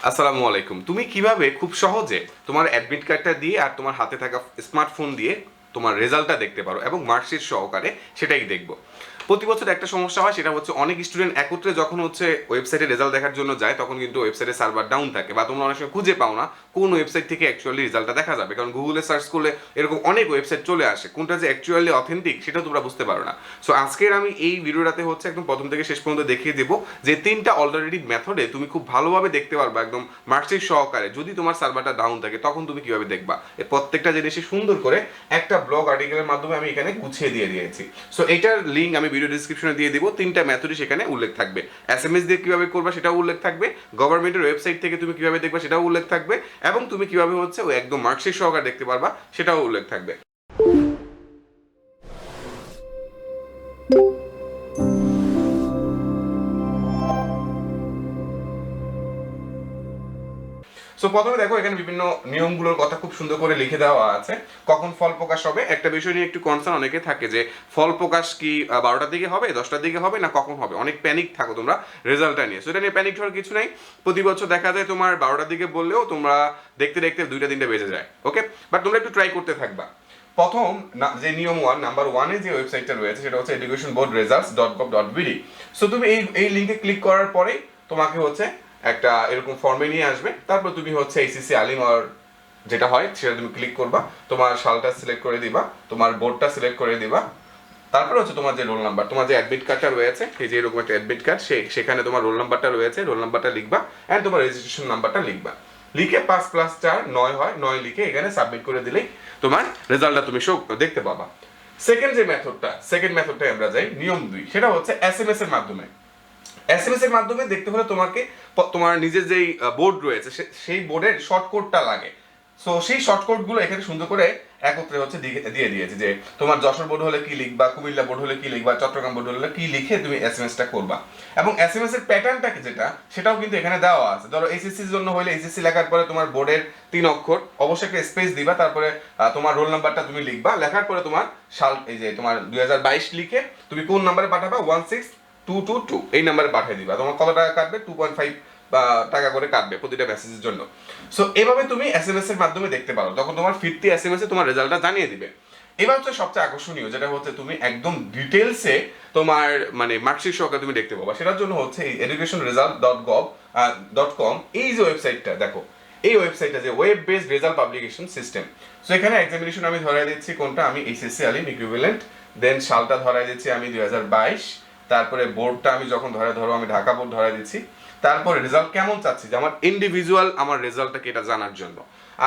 আসসালামু আলাইকুম। তুমি কিভাবে খুব সহজে তোমার অ্যাডমিট কার্ডটা দিয়ে আর তোমার হাতে থাকা স্মার্টফোন দিয়ে তোমার রেজাল্টটা দেখতে পারো এবং মার্কশিট সহকারে সেটাই দেখবো। প্রতি বছর একটা সমস্যা হয়, সেটা হচ্ছে অনেক স্টুডেন্ট একত্রে যখন হচ্ছে ওয়েবসাইটে রেজাল্ট দেখার জন্য যায় তখন কিন্তু ওয়েবসাইটে সার্ভার ডাউন থাকে বা তোমরা অনেক সময় খুঁজে পাও না কোন ওয়েবসাইট থেকে অ্যাকচুয়ালি রেজাল্টটা দেখা যাবে, কারণ গুগলে সার্চ করলে এরকম অনেক ওয়েবসাইট চলে আসে, কোনটা যে অ্যাকচুয়ালি অথেন্টিক সেটা তোমরা বুঝতে পারো না। সো আজকের আমি এই ভিডিওটাতে হচ্ছে একদম প্রথম থেকে শেষ পর্যন্ত দেখিয়ে দেবো যে তিনটা অল্টারনেটিভ মেথডে তুমি খুব ভালোভাবে দেখতে পারবা একদম মার্কশিট সহকারে। যদি তোমার সার্ভারটা ডাউন থাকে তখন তুমি কিভাবে দেখবা, এই প্রত্যেকটা জিনিসই সুন্দর করে একটা ব্লগ আর্টিকেলের মাধ্যমে আমি এখানে গুছিয়ে দিয়ে দিয়েছি। সো এইটার লিঙ্ক আমি ভিডিও ডিসক্রিপশনে দিয়ে দিব। তিনটা মেথডই সেখানে উল্লেখ থাকবে। SMS দিয়ে কিভাবে করবা সেটাও উল্লেখ থাকবে, গভর্নমেন্টের ওয়েবসাইট থেকে তুমি কিভাবে দেখবা সেটাও উল্লেখ থাকবে, এবং তুমি কিভাবে হচ্ছে ওই একদম মার্কশিট সহকারে দেখতে পারবা সেটাও উল্লেখ থাকবে। সো প্রথমে দেখো এখানে বিভিন্ন নিয়মগুলোর কথা খুব সুন্দর করে লিখে দেওয়া আছে। কখন ফল প্রকাশ হবে, একটা বিষয় নিয়ে একটু কনসার্ন অনেকে থাকে যে ফল প্রকাশ কি 12টার দিকে হবে, 10টার দিকে হবে, না কখন হবে। অনেক প্যানিক থাকো তোমরা রেজাল্টটা নিয়ে। সো এটা নিয়ে প্যানিক হওয়ার কিছু নাই। প্রতি বছর দেখা যায় তোমার 12টার দিকে বললেও তোমরা দেখতে দেখতে 2টা-3টা বেজে যায়। ওকে, বাট তোমরা একটু ট্রাই করতে থাকবা। প্রথম যে নিয়ম নাম্বার 1-এ যে ওয়েবসাইটটা রয়েছে সেটা হচ্ছে educationboardresults.gov.bd। সো তুমি এই লিংকে ক্লিক করার পরেই তোমাকে হচ্ছে একটা এরকম ফর্মে নিয়ে আসবে। তারপর তুমি হচ্ছে HSC আলিম আর যেটা হয় সেটা তুমি ক্লিক করবা, তোমার সালটা সিলেক্ট করে দিবা, তোমার বোর্ডটা সিলেক্ট করে দিবা, তারপর হচ্ছে তোমার যে রোল নাম্বার, তোমার যে অ্যাডমিট কার্ডটা রয়েছে, এই যে এরকম একটা অ্যাডমিট কার্ড, সেখানে তোমার রোল নাম্বারটা রয়েছে, রোল নাম্বারটা লিখবা এন্ড তোমার রেজিস্ট্রেশন নাম্বারটা লিখবা। লিখে 5+4 9 হয়, 9 লিখে এখানে সাবমিট করে দিলেই তোমার রেজাল্টটা তুমি সব দেখতে পাবা। সেকেন্ড মেথডটা আমরা যাই নিয়ম 2, সেটা হচ্ছে SMS এর মাধ্যমে। SMS এর মাধ্যমে দেখতে হলে তোমাকে তোমার নিজের যেই বোর্ড রয়েছে সেই বোর্ডের শর্টকোডটা লাগে। সো সেই শর্টকোডগুলো এখানে সুন্দর করে একত্রে হচ্ছে দিয়ে দিয়েছে যে তোমার যশোর বোর্ড হলে কি লিখবা, কুমিল্লা বোর্ড হলে কি লিখবা, চট্টগ্রাম বোর্ড হলে কি লিখে তুমি SMS-টা করবা। এবং SMS এর প্যাটার্নটা যেটা সেটাও কিন্তু এখানে দেওয়া আছে। ধরো HSC এর জন্য হলে HSC লেখার পরে তোমার বোর্ডের 3 অক্ষর অবশ্যই একটা স্পেস দিবা, তারপরে তোমার রোল নাম্বারটা তুমি লিখবা, লেখার পরে তোমার সাল এই যে তোমার 2022 লিখে তুমি কোন নাম্বারে পাঠাবা 16222 এই নাম্বারে পাঠিয়ে দিবা। তোমার কত টাকা কাটবে 2.5 টাকা করে কাটবে প্রতিটা মেসেজের জন্য। সো এভাবে তুমি SMS এর মাধ্যমে দেখতে পারো, তখন তোমার ফিরতি SMS এ তোমার রেজাল্টটা জানিয়ে দিবে। এবার হচ্ছে সবচেয়ে আকর্ষণীয় যেটা হচ্ছে তুমি একদম ডিটেইলসে তোমার মানে মার্কশিট সহকারে তুমি দেখতে পাবা। সেটার জন্য হচ্ছে এই educationresult.gov.com এই যে ওয়েবসাইটটা দেখো, এই ওয়েবসাইটটা যে web based result publication system. So এখানে এক্সামিনেশন আমি ধরাই দিচ্ছি কোনটা, আমি HSC আলিম ইকুইভ্যালেন্ট, দেন সালটা ধরাই দিচ্ছি আমি 2022, তারপরে বোর্ডটা আমি যখন ধরো আমি ঢাকা বোর্ড ধরাই দিচ্ছি, তারপরে রেজাল্ট কেমন চাচ্ছি যে আমার ইন্ডিভিজুয়াল আমার রেজাল্টটা কি এটা জানার জন্য।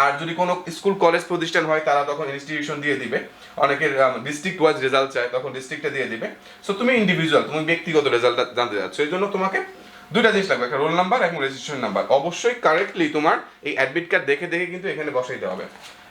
আর যদি কোনো স্কুল কলেজ প্রতিষ্ঠান হয় তারা তখন ইনস্টিটিউশন দিয়ে দিবে, অনেকের ডিস্ট্রিক্ট ওয়াইজ রেজাল্ট চায় তখন ডিস্ট্রিক্টটা দিয়ে দিবে। সো তুমি ইন্ডিভিজুয়াল তুমি ব্যক্তিগত রেজাল্টটা জানতে যাচ্ছ, এই জন্য তোমাকে 2টা জিনিস লাগবে, একটা রোল নাম্বার এবং রেজিস্ট্রেশন নাম্বার। অবশ্যই কারেক্টলি তোমার এই অ্যাডমিট কার্ড দেখে কিন্তু এখানে বসাইতে হবে।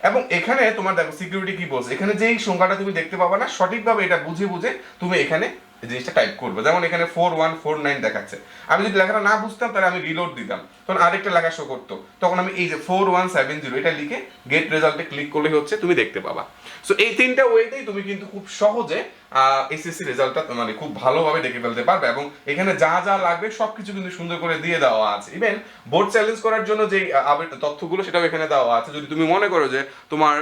এবং এখানে তোমার দেখো সিকিউরিটি কি বলছে, এখানে যেই সংখ্যাটা তুমি দেখতে পাবা না সঠিকভাবে এটা বুঝে তুমি এখানে এই জিনিসটা টাইপ করবে। যেমন এখানে 4149 দেখাচ্ছে, আমি যদি লেখাটা না বুঝতাম তাহলে আমি রিলোড দিতাম, তখন আরেকটা লেখা শো করতো, তখন আমি এই যে 4170 এটা লিখে গেট রেজাল্টে ক্লিক করলে হচ্ছে তুমি দেখতে পাবা। সো এই 3টা ওয়েতেই তুমি কিন্তু খুব সহজে HSC রেজাল্টটা মানে খুব ভালোভাবে দেখে ফেলতে পারবে। এবং এখানে যা যা লাগবে সবকিছু কিন্তু সুন্দর করে দিয়ে দেওয়া আছে। ইভেন বোর্ড চ্যালেঞ্জ করার জন্য যে তথ্যগুলো সেটাও এখানে দেওয়া আছে। যদি তুমি মনে করো যে তোমার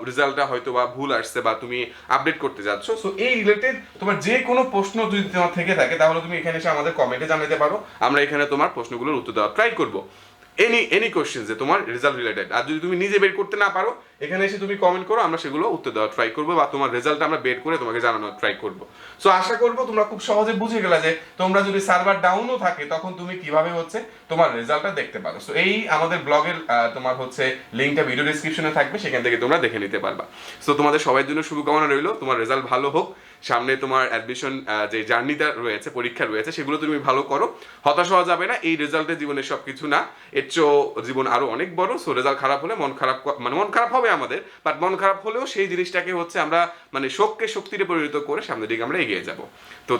রেজাল্টটা হয়তো বা ভুল আসছে বা তুমি আপডেট করতে যাচ্ছ, সো এই রিলেটেড তোমার যে কোনো প্রশ্ন যদি তোমার থেকে থাকে তাহলে তুমি এখানে এসে আমাদের কমেন্টে জানাতে পারো, আমরা এখানে তোমার প্রশ্নগুলোর উত্তর দেওয়ার ট্রাই করবো। এনি কোশ্চেন যে তোমার রেজাল্ট রিলেটেড, আর যদি তুমি নিজে বের করতে না পারো এখানে এসে তুমি কমেন্ট করো, আমরা সেগুলো উত্তর দেওয়ার ট্রাই করবো বা তোমার রেজাল্ট আমরা বের করে তোমাকে জানানোর ট্রাই করবো। সো আশা করবো তোমরা খুব সহজে বুঝে গেলা যে তোমরা যদি সার্ভার ডাউনও থাকে তখন তুমি কিভাবে হচ্ছে তোমার রেজাল্টটা দেখতে পারো। সো এই আমাদের ব্লগের তোমার হচ্ছে লিঙ্কটা ভিডিও ডেসক্রিপশনে থাকবে, সেখান থেকে তোমরা দেখে নিতে পারবা। সো তোমাদের সবার জন্য শুভকামনা রইলো, তোমার রেজাল্ট ভালো হোক, সামনে তোমার অ্যাডমিশন যে জার্নিটা রয়েছে, পরীক্ষা রয়েছে, সেগুলো তুমি ভালো করো, হতাশ হওয়া যাবে না। এই রেজাল্টের জীবনের সবকিছু না, এর চেয়েও জীবন আরো অনেক বড়। সো রেজাল্ট খারাপ হলে মন খারাপ হবে আমাদের, বাট মন খারাপ হলেও সেই জিনিসটাকে হচ্ছে আমরা মানে শোককে শক্তিতে পরিণত করে সামনের দিকে আমরা এগিয়ে যাব। তো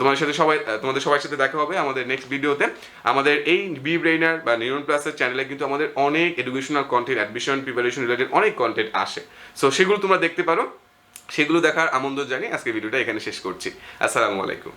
তোমাদের সবার সাথে দেখা হবে আমাদের নেক্সট ভিডিওতে। আমাদের এই বি ব্রেইনার বা নিউরন প্লাসের চ্যানেলে কিন্তু আমাদের অনেক educational content, admission preparation related অনেক কন্টেন্ট আসে। সো সেগুলো তোমরা দেখতে পারো, সেগুলো দেখার আমন্ত্রণ জানিয়ে আজকে ভিডিওটা এখানে শেষ করছি। আসসালামু আলাইকুম।